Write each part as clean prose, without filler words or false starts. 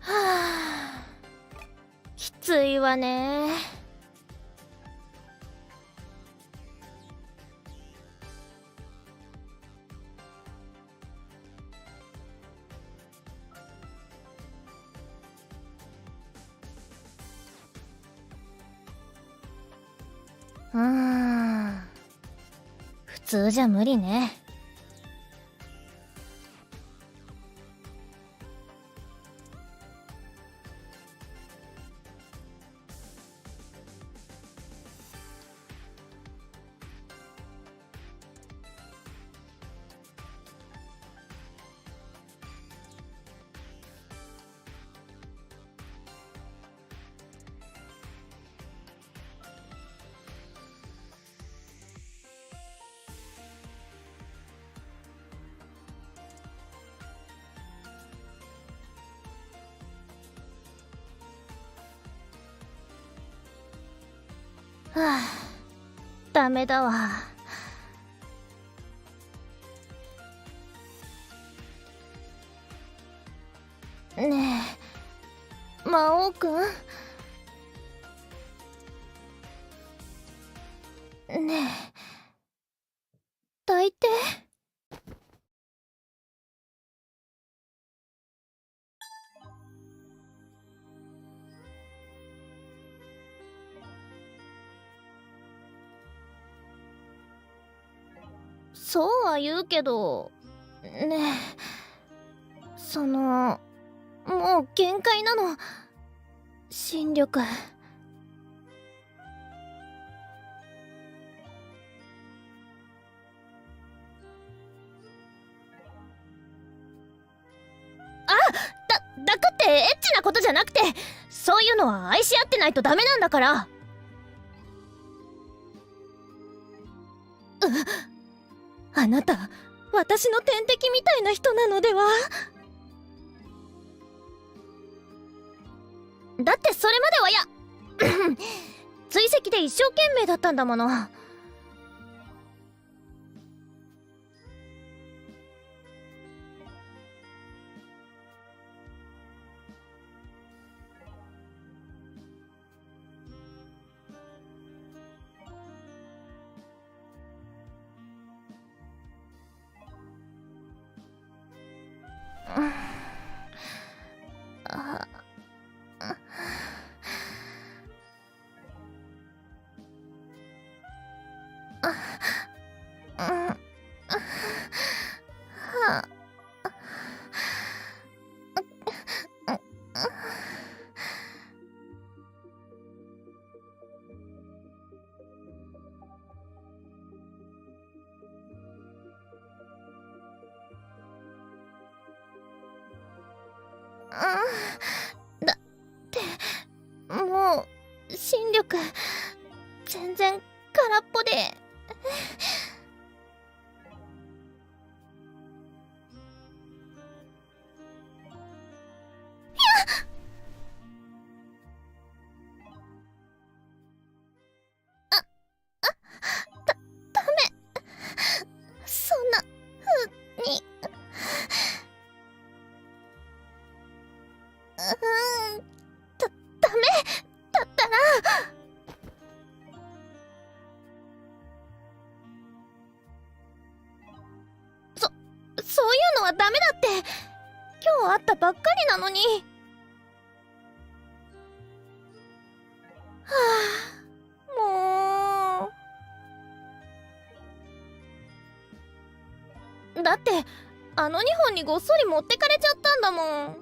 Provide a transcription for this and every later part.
はあ、きついわね。普通じゃ無理ね。はあ、ダメだわ。ねえ、魔王くん。ねえ、抱いて。そうは言うけど、ねえ、もう限界なの。心力。抱くってエッチなことじゃなくて、そういうのは愛し合ってないとダメなんだから。あなた、私の天敵みたいな人なのでは？だってそれまでは追跡で一生懸命だったんだもの。だってもう心力全然空っぽで。ダメ、そんな風に。ダメだったら。そういうのはダメだって。今日会ったばっかりなのに。はあ、もう。だってあの2本にごっそり持ってかれちゃったんだもん。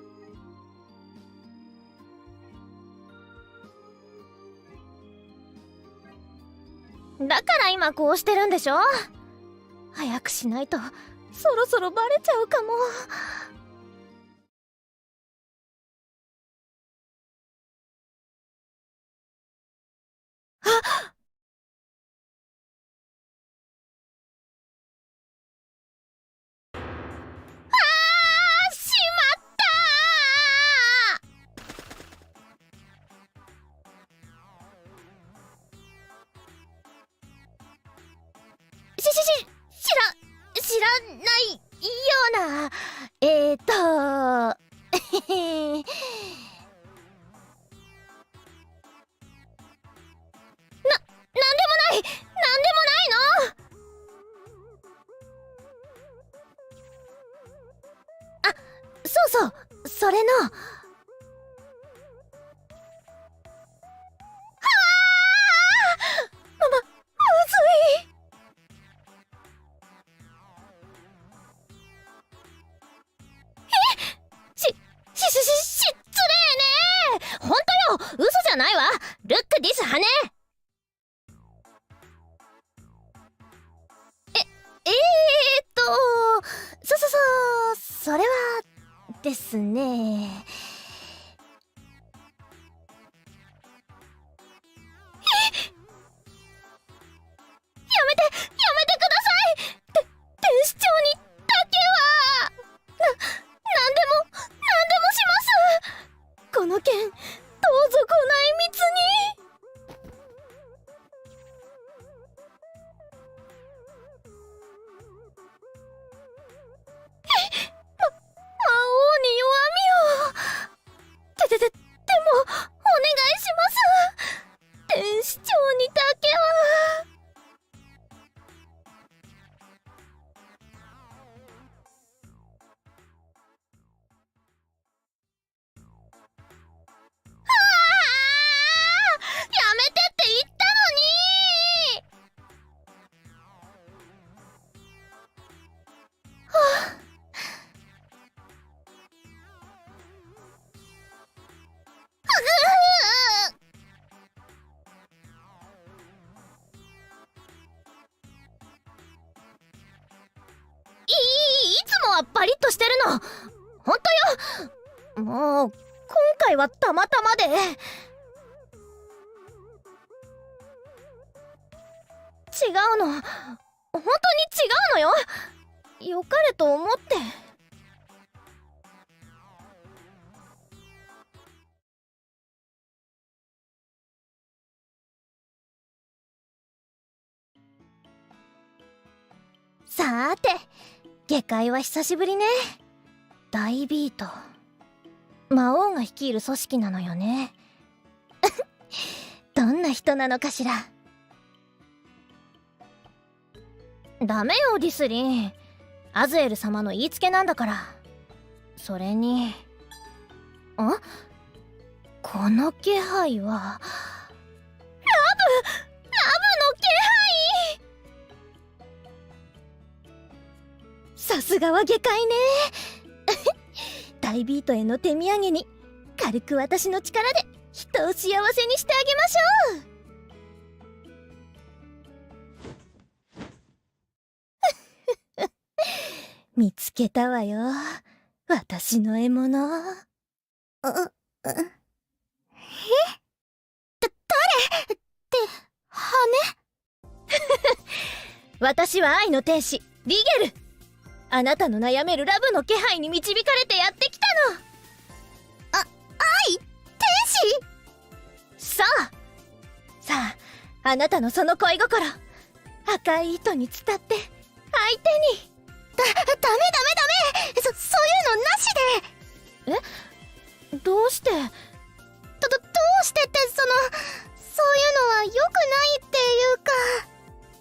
だから今こうしてるんでしょ。早くしないとそろそろバレちゃうかも。しまったー。知らないような。なんでもない、なんでもないの。あ、そうそう、それの。むずい。失礼ね。ほんとよ、嘘じゃないわ。ルックディス羽。それはですね。やめてください。天使長にだけは。なんでもします。この件どうぞご内密に。魔王に弱みを。でもお願いします。天使長にだけは。やめてって言ったのに。はあ。いつもはバリッとしてるの。ほんとよ。もう今回はたまたまで。違うの、本当に違うのよ。良かれと思って。さーて、下界は久しぶりね。大ビート、魔王が率いる組織なのよね。どんな人なのかしら。ダメよディスリン、アズエル様の言いつけなんだから。それに、この気配はラブの気配。さすがは下界ね。大ビートへの手土産に軽く私の力で人を幸せにしてあげましょう。見つけたわよ、私の獲物。誰って羽。私は愛の天使リゲル。あなたの悩めるラブの気配に導かれてやってきたの。愛天使。さあ、あなたのその恋心、赤い糸に伝って相手に。ダメそういうのなしで。どうしてどうしてって、そういうのは良くないっていうか、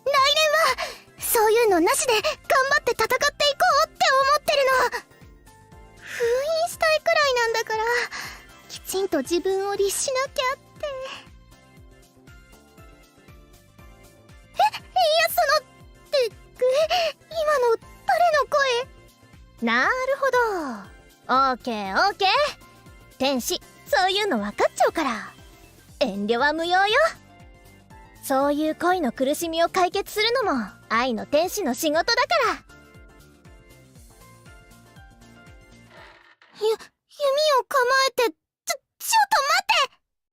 来年はそういうのなしで頑張って戦っていこうって思ってるの。封印したいくらいなんだから、きちんと自分を律しなきゃって。今の誰の声。なるほど、オーケーオーケー。天使、そういうの分かっちゃうから遠慮は無用よ。そういう恋の苦しみを解決するのも愛の天使の仕事だから。弓を構えて、ちょっと待っ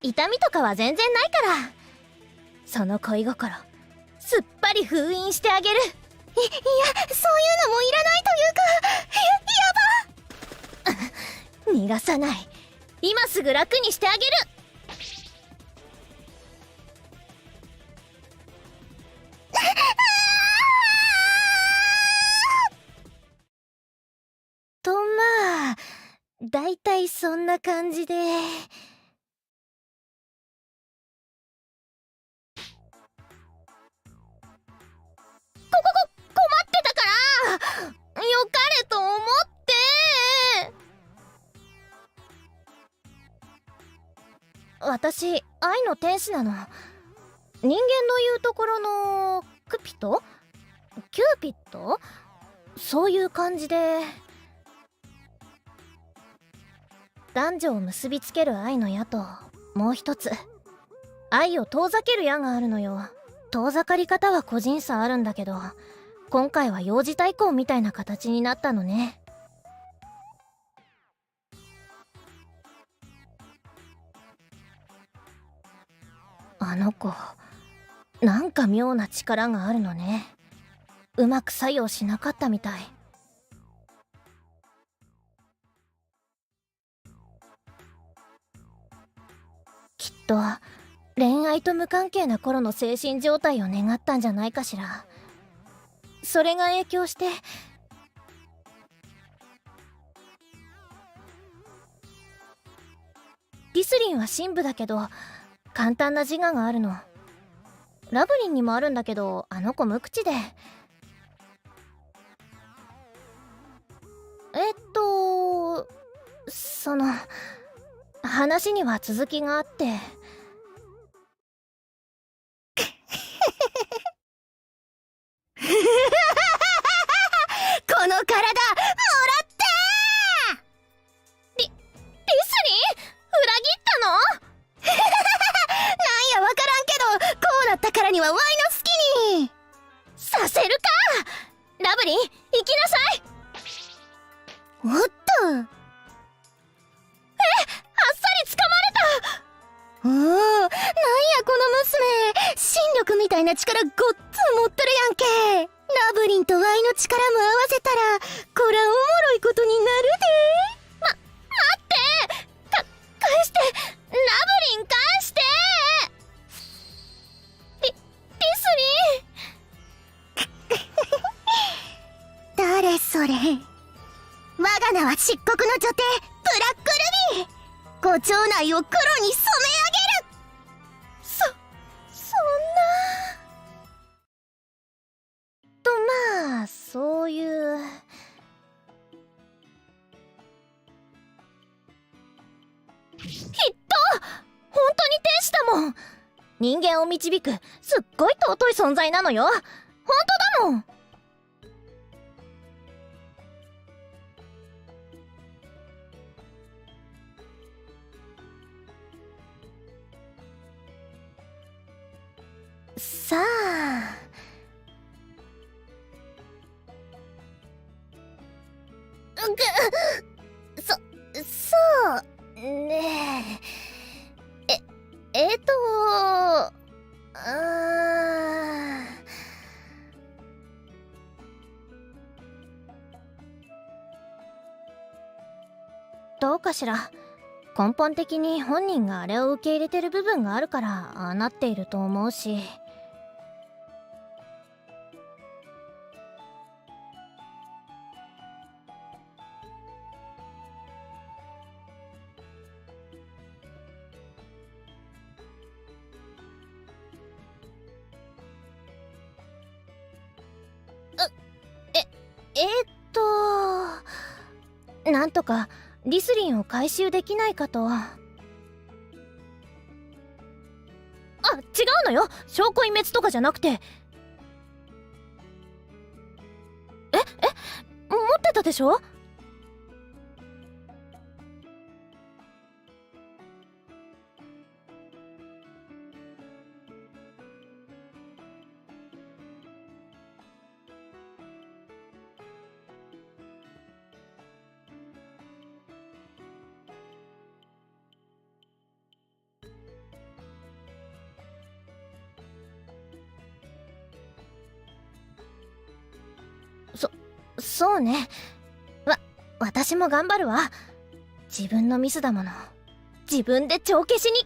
て。痛みとかは全然ないから、その恋心すっぱり封印してあげる。いや、そういうのもいらないというか、やば。逃がさない。今すぐ楽にしてあげる。と、まあだいたいそんな感じで。困ってたからよかれと思って。私愛の天使なの。人間の言うところのクピトキューピッド、そういう感じで。男女を結びつける愛の矢と、もう一つ愛を遠ざける矢があるのよ。遠ざかり方は個人差あるんだけど、今回は幼児対抗みたいな形になったのね。あの子なんか妙な力があるのね。うまく作用しなかったみたい。きっと恋愛と無関係な頃の精神状態を願ったんじゃないかしら。それが影響して。リスリンは神部だけど簡単な自我があるの。ラブリンにもあるんだけど、あの子無口で。その話には続きがあって。この体もらってー。リスリン裏切ったの？なんやわからんけど、こうなったからにはワイの好きにさせるか。ラブリン行きなさい。おっと、あっさり掴まれた。おお、なんやこの娘、心力みたいな力ごっつ持ってるやんけ。ラブリンとワイの力も合わせたら、こらおもろいことになるで。待って、返して。ラブリン返して。リスリン誰それ。我が名は漆黒の女帝ブラックルビー。ご町内を黒に染め上げる。そんなと、まあそういう。きっと本当に天使だもん。人間を導くすっごい尊い存在なのよ。本当だもん。さあ、そうねえ。どうかしら。根本的に本人があれを受け入れてる部分があるからああなっていると思うし。なんとかリスリンを回収できないかと。あ、違うのよ。証拠隠滅とかじゃなくて。持ってたでしょ。そうね。私も頑張るわ。自分のミスだもの。自分で帳消しに。